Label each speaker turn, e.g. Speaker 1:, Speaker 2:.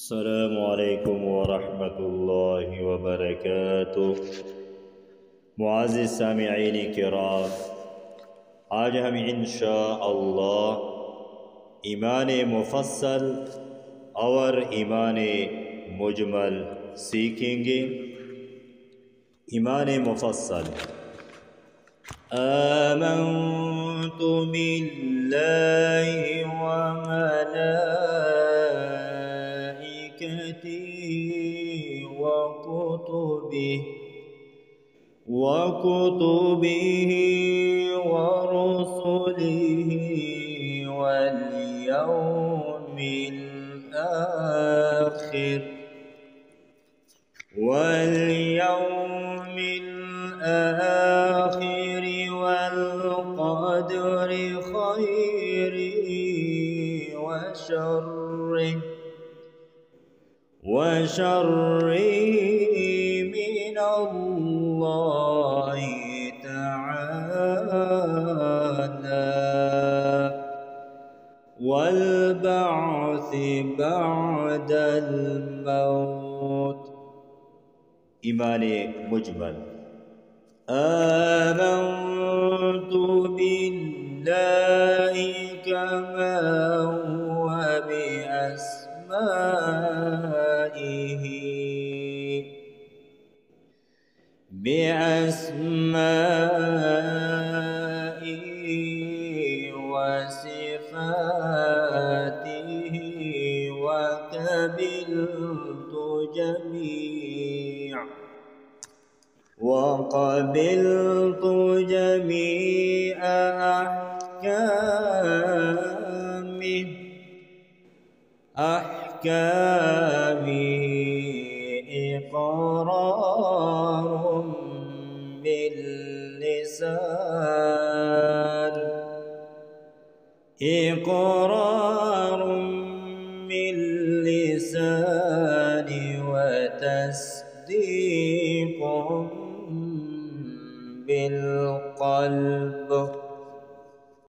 Speaker 1: السلام عليكم ورحمة الله وبركاته। मुआज़िज़ सामिईन किराम, आज हम इंशाअल्लाह ईमान मुफस्सल और ईमान मुजमल सीखेंगे। ईमान मुफस्सल, आमन्तु बिल्लाहि व मलाइकतिहि व कुतुबिहि व रुसुलिहि वल यौमिल आखिर वल क़द्रि खैरिहि व शर्रिहि मिनल्लाहि तआला वल बअ्सि बअदल मौत। ईमान मुजमल, आमन्तु बिल्लाहि कमा हुवा बिअस्माइहि व सिफ़ातिहि وقبلت جميع أحكامه إقرار باللسان وتصديق بالقلب.